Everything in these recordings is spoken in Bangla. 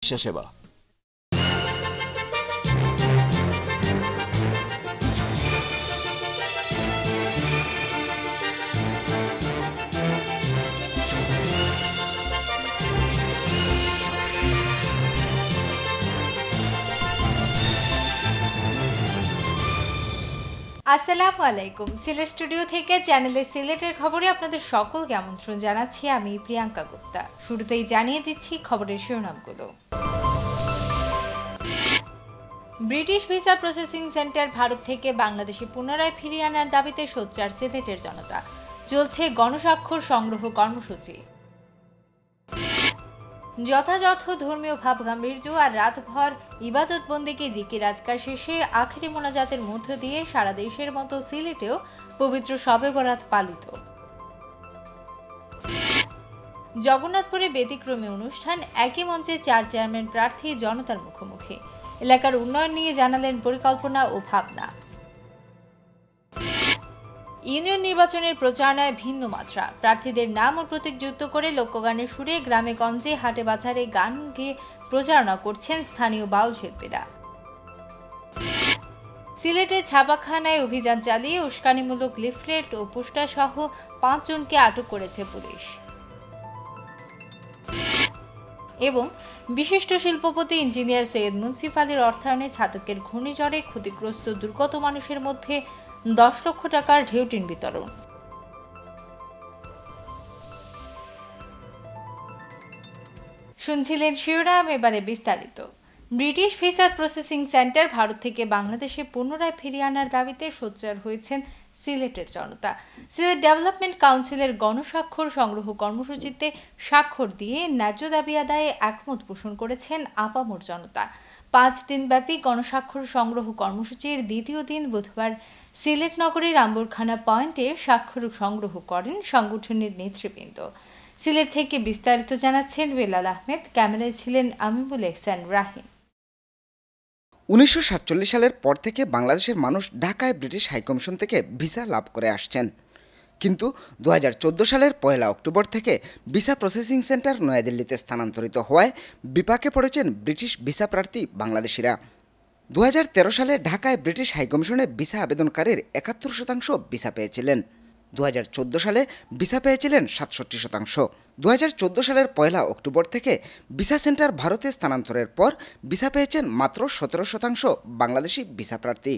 সেবা। আসসালামু আলাইকুম। সিলেট স্টুডিও থেকে চ্যানেলে সিলেটের খবরে আপনাদের সকলকে আমন্ত্রণ জানাচ্ছি আমি প্রিয়াঙ্কা গুপ্তা। শুরুতেই জানিয়ে দিচ্ছি খবরের শিরোনামগুলো। British visa processing centre Bharat থেকে বাংলাদেশে পুনরায় ফিরিয়ে আনার দাবিতে সোচ্চার সিলেটের জনতা। চলছে গণস্বাক্ষর সংগ্রহ কর্মসূচি। যথাযথ ধর্মীয় ভাবগাম্ভীর্য আর রাতভর ইবাদত বন্দেগী জিকির আজকার শেষে আখেরি মোনাজাতের মধ্য দিয়ে সারা দেশের মতো সিলেটেও পবিত্র শবে বরাত পালিত। জগন্নাথপুরে ব্যতিক্রমী অনুষ্ঠান, একই মঞ্চে 4 চেয়ারম্যান প্রার্থী জনতার মুখোমুখি। এলাকার উন্নয়ন নিয়ে জানালেন পরিকল্পনা ও ভাবনা। ইউনিয়ন নির্বাচনের প্রচারণায় ভিন্ন মাত্রা, প্রার্থীদের নাম ও প্রতীক যুক্ত করে লোকগানের সুরে গ্রামে গঞ্জে হাটে বাজারে গান গেয়ে প্রচারণা করছেন স্থানীয় বাউল শিল্পীরা। সিলেটে ছাপাখানায় অভিযান চালিয়ে উস্কানিমূলক লিফলেট ও পোস্টার সহ 5 জনকে আটক করেছে পুলিশ। এবং বিশিষ্ট শিল্পপতি ইঞ্জিনিয়ার সৈয়দ মুন্সিফ আলীর অর্থায়নে ছাতকের ঘূর্ণিঝড়ে ক্ষতিগ্রস্ত দুর্গত মানুষের মধ্যে 10 লক্ষ টাকার ঢেউটিন বিতরণ। শুনছিলেন শিরোনাম, এবারে বিস্তারিত। British visa processing centre Bharat থেকে বাংলাদেশে পুনরায় ফিরিয়ে আনার দাবিতে সোচ্চার হয়েছেন সিলেটের জনতা। সিলেট ডেভেলপমেন্ট কাউন্সিলের গণস্বাক্ষর সংগ্রহ কর্মসূচিতে স্বাক্ষর দিয়ে ন্যায্য দাবি আদায়ে একমত পোষণ করেছেন আপামর জনতা। 5 দিনব্যাপী গণস্বাক্ষর সংগ্রহ কর্মসূচির দ্বিতীয় দিন বুধবার সিলেট নগরীর আম্বরখানা পয়েন্টে স্বাক্ষর সংগ্রহ করেন সংগঠনের নেতৃবৃন্দ। সিলেট থেকে বিস্তারিত জানাচ্ছেন বেলাল আহমেদ, ক্যামেরায় ছিলেন আমিবুল এহসান রাহিম। 1947 সালের পর থেকে বাংলাদেশের মানুষ ঢাকায় ব্রিটিশ হাইকমিশন থেকে ভিসা লাভ করে আসছেন, কিন্তু 2014 সালের 1 অক্টোবর থেকে ভিসা প্রসেসিং সেন্টার নয়াদিল্লিতে স্থানান্তরিত হওয়ায় বিপাকে পড়েছেন ব্রিটিশ ভিসা প্রার্থী বাংলাদেশিরা। 2013 সালে ঢাকায় ব্রিটিশ হাইকমিশনে ভিসা আবেদনকারীর 71% ভিসা পেয়েছিলেন। 2014 সালে ভিসা পেয়েছিলেন 67%। 2014 সালের 1 অক্টোবর থেকে ভিসা সেন্টার ভারতে স্থানান্তরের পর ভিসা পেয়েছেন মাত্র 17% বাংলাদেশি ভিসা প্রার্থী।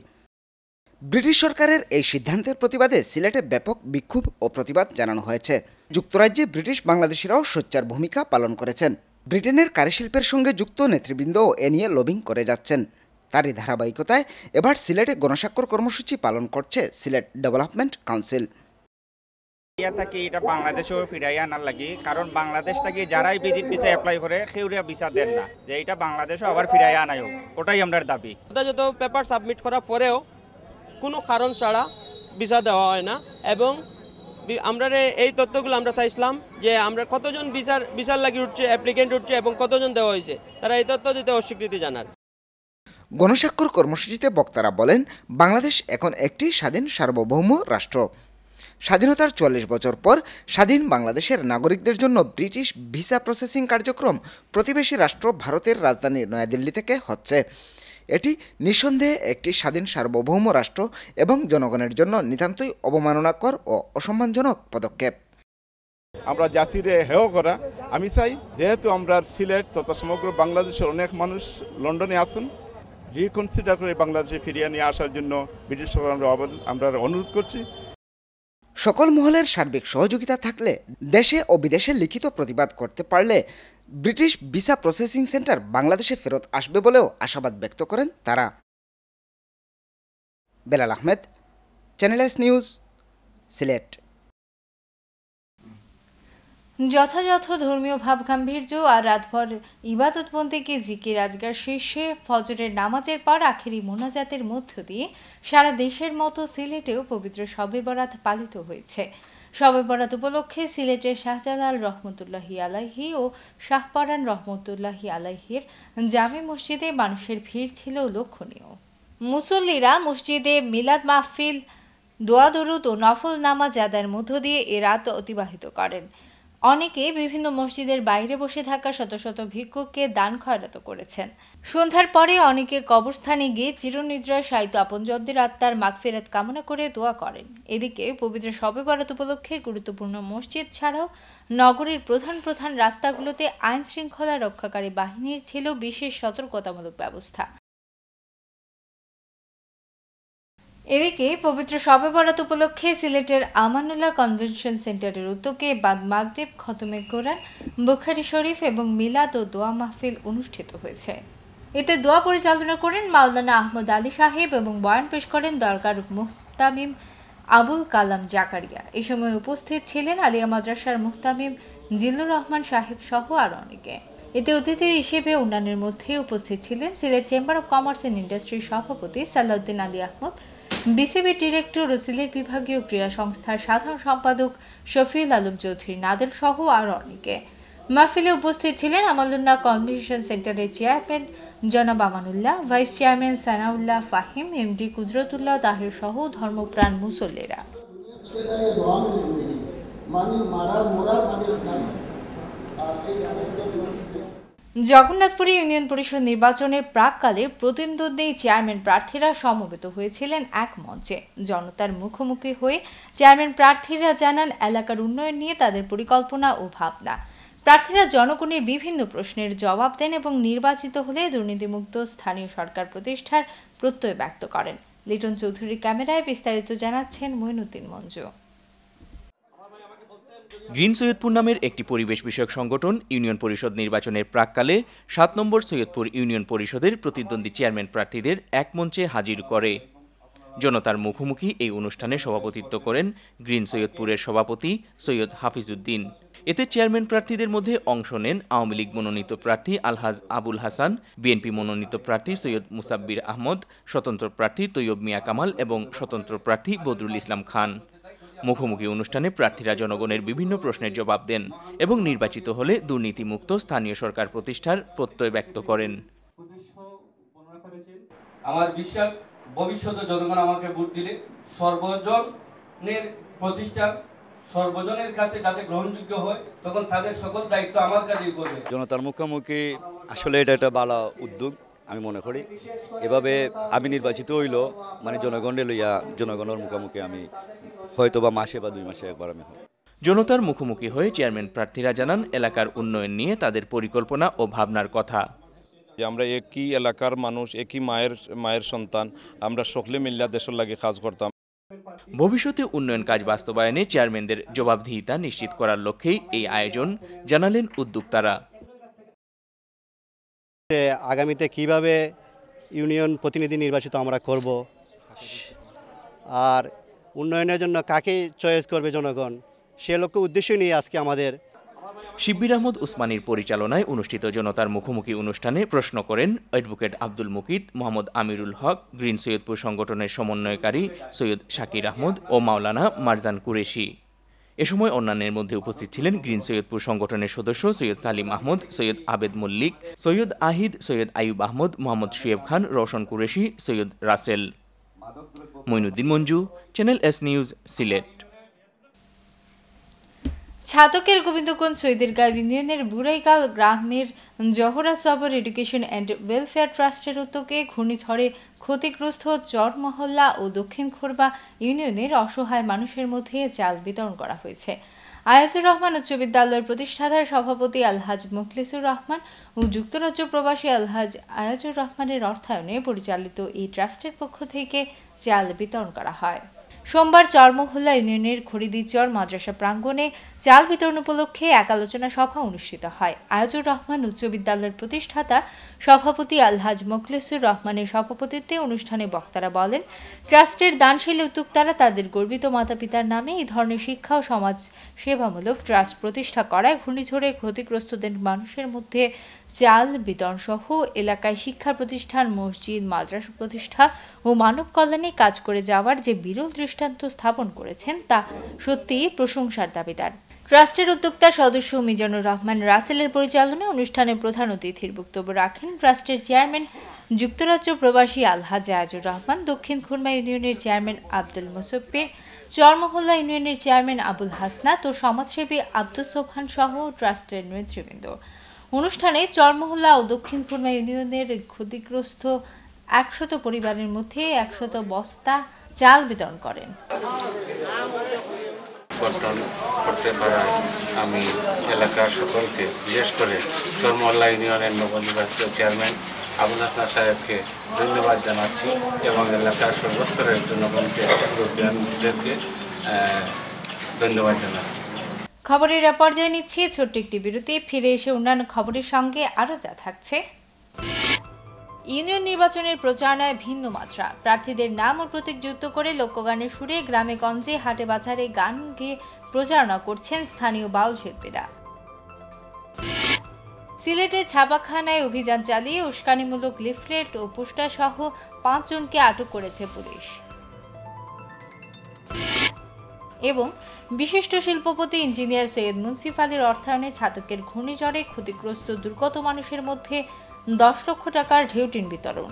ব্রিটিশ সরকারের এই সিদ্ধান্তের প্রতিবাদে সিলেটে ব্যাপক বিক্ষোভ ও প্রতিবাদ জানানো হয়েছে। যুক্তরাজ্যে ব্রিটিশ বাংলাদেশিরাও সোচ্চার ভূমিকা পালন করেছেন। ব্রিটেনের কারুশিল্পের সঙ্গে যুক্ত নেতৃবৃন্দও এ নিয়ে লবিং করে যাচ্ছেন। তারই ধারাবাহিকতায় এবার সিলেটে গণস্বাক্ষর কর্মসূচি পালন করছে সিলেট ডেভেলপমেন্ট কাউন্সিল। থাকি এটা বাংলাদেশেও ফিরাই আনার লাগি, কারণ বাংলাদেশ থেকে যারাই ভিজিট ভিসা অ্যাপ্লাই করে সেউরিয়া ভিসা দেন না, যে এটা বাংলাদেশও আবার ফিরাই আনাই হোক, ওটাই আমরা দাবি। যত পেপার সাবমিট করার পরেও কোনো কারণ ছাড়া ভিসা দেওয়া হয় না, এবং আমরা এই তথ্যগুলো আমরা চাইছিলাম যে আমরা কতজন ভিসার লাগি উঠছে, অ্যাপ্লিকেন্ট উঠছে এবং কতজন দেওয়া হয়েছে, তারা এই তথ্য দিতে অস্বীকৃতি জানান। গণস্বাক্ষর কর্মসূচিতে বক্তারা বলেন, বাংলাদেশ এখন একটি স্বাধীন সার্বভৌম রাষ্ট্র। স্বাধীনতার 44 বছর পর স্বাধীন বাংলাদেশের নাগরিকদের জন্য ব্রিটিশ ভিসা প্রসেসিং কার্যক্রম প্রতিবেশী রাষ্ট্র ভারতের রাজধানী নয়াদিল্লি থেকে হচ্ছে। এটি নিঃসন্দেহে একটি স্বাধীন সার্বভৌম রাষ্ট্র এবং জনগণের জন্য নিতান্তই অবমাননাকর ও অসম্মানজনক পদক্ষেপ। আমরা জাতিরে হেয় করা, আমি চাই যেহেতু আমরা সিলেট তথা সমগ্র বাংলাদেশের অনেক মানুষ লন্ডনে আছেন, রিকনসিডার করে বাংলাদেশে ফিরিয়ে নিয়ে আসার জন্য ব্রিটিশ সরকার আমরা অনুরোধ করছি। সকল মহলের সার্বিক সহযোগিতা থাকলে দেশে ও বিদেশে লিখিত প্রতিবাদ করতে পারলে ব্রিটিশ ভিসা প্রসেসিং সেন্টার বাংলাদেশে ফেরত আসবে বলেও আশাবাদ ব্যক্ত করেন তারা। Belal Ahmed, channel S News, Sylhet. যথাযথ ধর্মীয় ভাবগাম্ভীর্য আর রাতভর ইবাদত বন্দেগী জিকির আজকার শেষে ফজরের নামাজের পর আখেরি মোনাজাতের মধ্য দিয়ে সারা দেশের মতো সিলেটেও পবিত্র শবে বরাত পালিত হয়েছে। শবে বরাত উপলক্ষে সিলেটের শাহজালাল রহমতুল্লাহি আলাইহি ও শাহপরান রহমতুল্লাহি আলাইহির জামে মসজিদে মানুষের ভিড় ছিল লক্ষণীয়। মুসল্লিরা মসজিদে মিলাদ মাহফিল, দোয়া দরুদ ও নফল নামাজ আদায়ের মধ্য দিয়ে এ রাত অতিবাহিত করেন। অনেকে বিভিন্ন মসজিদের বাইরে বসে থাকা শত শত ভিক্ষুককে দান খয়রাত করেছেন। সন্ধ্যার পরে অনেকে কবরস্থানে গিয়ে চিরনিদ্রায় শায়িত আপনজনদের আত্মার মাগফিরাত কামনা করে দোয়া করেন। এদিকে পবিত্র শবে বরাত উপলক্ষে গুরুত্বপূর্ণ মসজিদ ছাড়াও নগরের প্রধান প্রধান রাস্তাগুলোতে আইন শৃঙ্খলা রক্ষাকারী বাহিনীর ছিল বিশেষ সতর্কতামূলক ব্যবস্থা। এদিকে পবিত্র শবে বরাত উপলক্ষে সিলেটের আমানুল্লাহ কনভেনশন সেন্টারের উদ্যোগে বাদ মাগরিব খতমে কোরআন, বুখারী শরীফ এবং মিলাদ ও দোয়া মাহফিল অনুষ্ঠিত হয়েছে। এতে দোয়া পরিচালনা করেন মাওলানা আহমদ আলী সাহেব এবং বয়ান পেশ করেন দরগার মুহতামিম আবুল কালাম জাকারিয়া। এই সময় উপস্থিত ছিলেন আলিয়া মাদ্রাসার মুহতামিম জিল্লুর রহমান সাহেব সহ আরো অনেকে। এতে অতিথি হিসেবে অন্যান্যের মধ্যে উপস্থিত ছিলেন Sylhet chamber of commerce and ইন্ডাস্ট্রির সভাপতি সালাউদ্দিন আলী আহমদ, বিসিবি ডিরেক্টর ও সিলেট বিভাগীয় ক্রীড়া সংস্থার সাধারণ সম্পাদক শফিউল আলম চৌধুরী নাদেল সহ আরো অনেকে। মাহফিলে উপস্থিত ছিলেন আমানুল্লাহ কনভেনশন সেন্টারের চেয়ারম্যান জনাব Amanullah, vice chairman Sanaullah Fahim, MD Kudratullah Taher সহ ধর্মপ্রাণ মুসল্লিরা। জগন্নাথপুরে ইউনিয়ন পরিষদ নির্বাচনের প্রাককালে প্রতিদ্বন্দ্বী চেয়ারম্যান প্রার্থীরা সমবেত হয়েছিলেন এক মঞ্চে। জনতার মুখোমুখি হয়ে চেয়ারম্যান প্রার্থীরা জানান এলাকার উন্নয়ন নিয়ে তাদের পরিকল্পনা ও ভাবনা। প্রার্থীরা জনগণের বিভিন্ন প্রশ্নের জবাব দেন এবং নির্বাচিত হলে দুর্নীতিমুক্ত স্থানীয় সরকার প্রতিষ্ঠার প্রত্যয় ব্যক্ত করেন। লিটন চৌধুরীর ক্যামেরায় বিস্তারিত জানাচ্ছেন মঈনুদ্দিন মঞ্জু। গ্রিন সৈয়দপুর নামের একটি পরিবেশ বিষয়ক সংগঠন ইউনিয়ন পরিষদ নির্বাচনের প্রাককালে ৭ নম্বর সৈয়দপুর ইউনিয়ন পরিষদের প্রতিদ্বন্দ্বী চেয়ারম্যান প্রার্থীদের এক মঞ্চে হাজির করে। জনতার মুখোমুখি এই অনুষ্ঠানে সভাপতিত্ব করেন গ্রিন সৈয়দপুরের সভাপতি সৈয়দ হাফিজউদ্দিন। এতে চেয়ারম্যান প্রার্থীদের মধ্যে অংশ নেন আওয়ামী লীগ মনোনীত প্রার্থী আলহাজ আবুল হাসান, বিএনপি মনোনীত প্রার্থী সৈয়দ মুসাব্বির আহমদ, স্বতন্ত্র প্রার্থী তৈয়ব মিয়া কামাল এবং স্বতন্ত্র প্রার্থী বদরুল ইসলাম খান। মুখোমুখি অনুষ্ঠানে প্রার্থীরা জনগণের বিভিন্ন প্রশ্নের জবাব দেন এবং নির্বাচিত হলে দুর্নীতিমুক্ত স্থানীয় সরকার প্রতিষ্ঠার প্রত্যয় ব্যক্ত করেন। আমার বিশ্বাস ভবিষ্যতে জনগণ আমাকে ভোট দিলে সর্বজনের প্রতিষ্ঠা সর্বজনের কাছে যাতে গ্রহণযোগ্য হয়, তখন তাদের সকল দায়িত্ব আমার কাছেই করবে। জনতার মুখোমুখি আসলে এটা একটা ভালো উদ্যোগ আমি মনে করি। এভাবে আমি নির্বাচিত হইল মানে জনগণের লইয়া জনগণের মুখোমুখি আমি হয়তো বা মাসে বা 2 মাসে একবার আমি। জনতার মুখোমুখি হয়ে চেয়ারম্যান প্রার্থীরা জানান এলাকার উন্নয়ন নিয়ে তাদের পরিকল্পনা ও ভাবনার কথা। যে আমরা একই এলাকার মানুষ, একই মায়ের সন্তান, আমরা সকলে মিল্লা দেশের লাগে কাজ করতাম। ভবিষ্যতে উন্নয়ন কাজ বাস্তবায়নে চেয়ারম্যানদের জবাবদিহিতা নিশ্চিত করার লক্ষ্যেই এই আয়োজন, জানালেন উদ্যোক্তারা। আগামীতে কিভাবে ইউনিয়ন প্রতিনিধি নির্বাচিত আমরা করব, আর উন্নয়নের জন্য কাকে চয়েস করবে জনগণ, সে লক্ষ্য উদ্দেশ্য নিয়ে আজকে আমাদের। শিব্বির আহমদ উসমানীর পরিচালনায় অনুষ্ঠিত জনতার মুখোমুখি অনুষ্ঠানে প্রশ্ন করেন অ্যাডভোকেট আব্দুল মুকিত, মোহাম্মদ আমিরুল হক, গ্রিন সৈয়দপুর সংগঠনের সমন্বয়কারী সৈয়দ শাকির আহমদ ও মাওলানা মারজান কুরেশি। এ সময় অন্যান্যের মধ্যে উপস্থিত ছিলেন গ্রিন সৈয়দপুর সংগঠনের সদস্য Syed Salim Ahmed, Syed Abed Mallik, Syed Ahid, Syed Ayub Ahmed, Mohammad Shuaib Khan, Roshan Qureshi, Syed Rasel. Moinuddin Manju, Channel S News, Sylhet. ছাতকের গোবিন্দগঞ্জ সৈয়দীরগাঁও ইউনিয়নের বুড়াইগাঁও গ্রামের জহরা সবর এডুকেশন অ্যান্ড ওয়েলফেয়ার ট্রাস্টের উদ্যোগে ঘূর্ণিঝড়ে ক্ষতিগ্রস্ত চর মহল্লা ও দক্ষিণ খোরবা ইউনিয়নের অসহায় মানুষের মধ্যে চাল বিতরণ করা হয়েছে। আয়াজুর রহমান উচ্চ বিদ্যালয়ের প্রতিষ্ঠাতার সভাপতি আলহাজ মুখলিসুর রহমান ও যুক্তরাজ্য প্রবাসী আলহাজ আয়াজুর রহমানের অর্থায়নে পরিচালিত এই ট্রাস্টের পক্ষ থেকে চাল বিতরণ করা হয়। সোমবার চরমহল্লা ইউনিয়নের খরিদিচর মাদ্রাসা প্রাঙ্গণে চাল বিতরণ উপলক্ষে এক আলোচনা সভা অনুষ্ঠিত হয়। আয়াজুর রহমান উচ্চ বিদ্যালয়ের প্রতিষ্ঠাতা সভাপতি আলহাজ মুখলিসুর রহমানের সভাপতিত্বে অনুষ্ঠানে বক্তারা বলেন, ট্রাস্টের দানশীল উদ্যোক্তারা তাদের গর্বিত মাতা পিতার নামে এই ধরনের শিক্ষা ও সমাজ সেবামূলক ট্রাস্ট প্রতিষ্ঠা করায় ঘূর্ণিঝড়ে ক্ষতিগ্রস্তদের মানুষের মধ্যে চাল বিতরণ সহ এলাকায় শিক্ষা প্রতিষ্ঠান, মসজিদ, মাদ্রাসা প্রতিষ্ঠা ও মানব কল্যাণে কাজ করে যাওয়ার যে বিরল দৃষ্টান্ত স্থাপন করেছেন তা সত্যিই প্রশংসার দাবিদার। ট্রাস্টের উদ্যোক্তা সদস্য মিজানুর রহমান রাসেলের পরিচালনায় অনুষ্ঠানে প্রধান অতিথির বক্তব্য রাখেন ট্রাস্টের চেয়ারম্যান যুক্তরাজ্য প্রবাসী আলহাজ আয়াজুর রহমান, দক্ষিণ খুরমা ইউনিয়নের চেয়ারম্যান আব্দুল মুসাব্বির, চরমহল্লা ইউনিয়নের চেয়ারম্যান আবুল হাসনাত ও সমাজসেবী আব্দুস সোবহান সহ ট্রাস্টের নেতৃবৃন্দ। অনুষ্ঠানে চরমহল্লা ও দক্ষিণ খুরমা ইউনিয়নের ক্ষতিগ্রস্ত 100 পরিবারের মধ্যে 100 বস্তা চাল বিতরণ করেন। করতে পারায় আমি এলাকার সকলকে, বিশেষ করে চরমহল্লা ইউনিয়নের নবনির্বাচিত চেয়ারম্যান আবুল হাসনাত সাহেবকে ধন্যবাদ জানাচ্ছি এবং এলাকার সর্বস্তরের জনগণকে, ইউরোপিয়ানদেরকে ধন্যবাদ জানাচ্ছি। খবরের পর্যায়ে নিচ্ছি ছোট্ট একটি বিরতি। ফিরে এসে অন্যান্য খবরের সঙ্গে আরও যা থাকছে। ইউনিয়ন নির্বাচনের প্রচারণায় ভিন্ন মাত্রা। প্রার্থীদের নাম ও প্রতীক যুক্ত করে লোকগানের সুরে গ্রামে গঞ্জে হাটে বাজারে গান গেয়ে প্রচারণা করছেন স্থানীয় বাউল শিল্পীরা। সিলেটের ছাপাখানায় অভিযান চালিয়ে উস্কানিমূলক লিফলেট ও পোস্টার সহ 5 জনকে আটক করেছে পুলিশ। এবং বিশিষ্ট শিল্পপতি ইঞ্জিনিয়ার সৈয়দ মুন্সিফ আলীর অর্থায়নে ছাতকের ঘূর্ণিঝড়ে ক্ষতিগ্রস্ত দুর্গত মানুষের মধ্যে 10 লক্ষ টাকার ঢেউটিন বিতরণ।